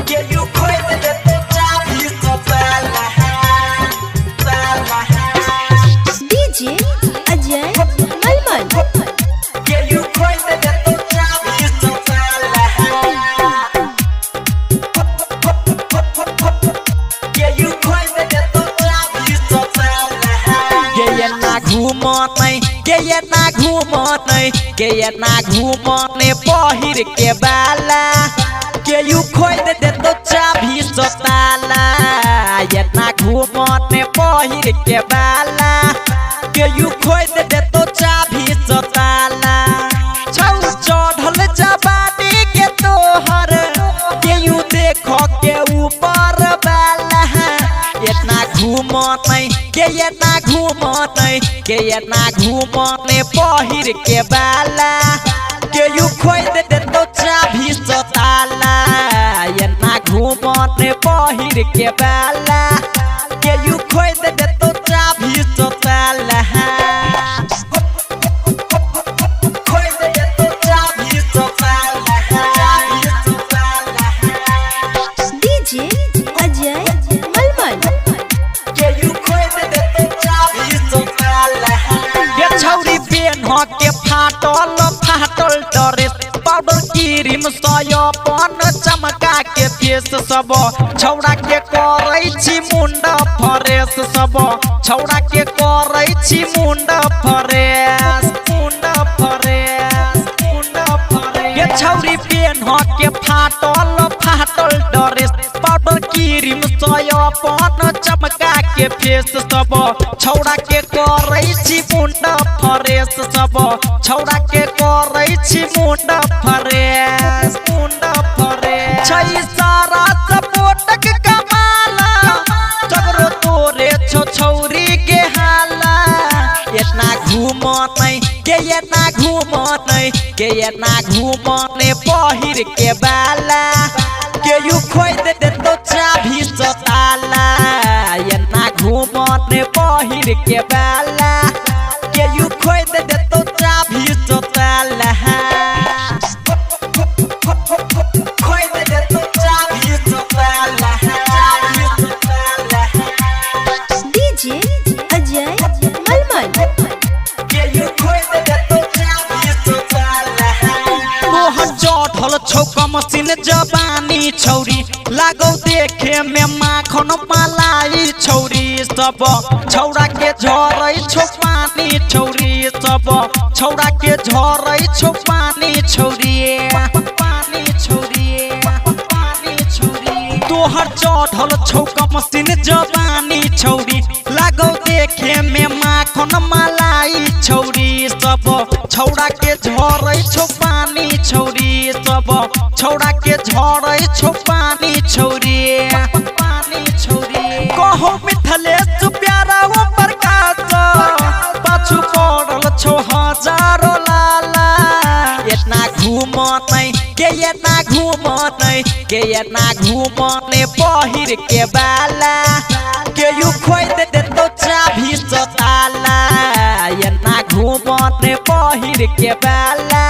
के यू खोई दे तो चाबी तो ताला डीजे अजय मलमल के यू खोई दे तो चाबी तो ताला के यू खोई दे तो चाबी तो ताला के ये ना घूमने के ये ना घूमने के ये ना घूमने पहिर के बाला के यू खोई दे तो चाबी तो ताला ये ना घूमने पहिर के बाला के यू खोई दे तो चाबी तो ताला छौ चढ़ल जवानी के तोहर के यू देखो के ऊपर बाला इतना घूमने के इतना घूमने के इतना घूमने पहिर के बाला के यू खोई दे तो चाबी तो ताला इतना घूमने पहिर के बाला के यू खोई दे तो चाबी तो ताला खोई दे तो चाबी तो ताला डीजे अजय मलमल के यू खोई दे तो चाबी तो ताला ये छौरी बेन हो के फाटल फाटल ड्रेस पाउडर क्रीम सयपन चमका के फेस सब छौड़ा के करै छी मुंड फ्रेश सब छौड़ा के करै छी मुंड फ्रेश ये छौरी पेन हो के फाटल फाटल ड्रेस पाउडर क्रीम सयपन चमका के फेस सब छौड़ा के करै छी मुंड फ्रेश सब छौड़ा के करै छी मुंड फ्रेश छै सारा सपोर्टक कमाला चगरो तोरे छौ छौरी के हाला इतना घूमने के इतना घूमने के इतना घूमने पहिर के बाला के यू खोई दे तो चाबी तो ताला इतना घूमने पहिर के बाला के यू खोई दे तो चाबी तो ताला खोई दे तो चाबी तो ताला डीजे अजय मलमल के यू खोई दे तो चाबी तो ताला तोहर चढ़ल छौ कमसिन जवानी छौरी लागौ देखे में माखन मलाई छौरी सब छौड़ा के झरै छौ पानी छौरी सब छौड़ा के झरै छौ पानी छौरी तोहर चढ़ल छौ कमसिन जवानी छौरी लागौ देखे में माखन मलाई छौरी सब छौड़ा के झरै छौ पानी छौरी सब छौड़ा के झरै छौ पानी छौरी कहो मिथलेश प्यारा ओ प्रकाश पाछू पड़ल छौ हजारो लाला इतना घूमने के इतना घूमने के इतना घूमने पहिर के बाला के यू खोई दे तो चाबी तो ताला इतना घूमने पहिर के बाला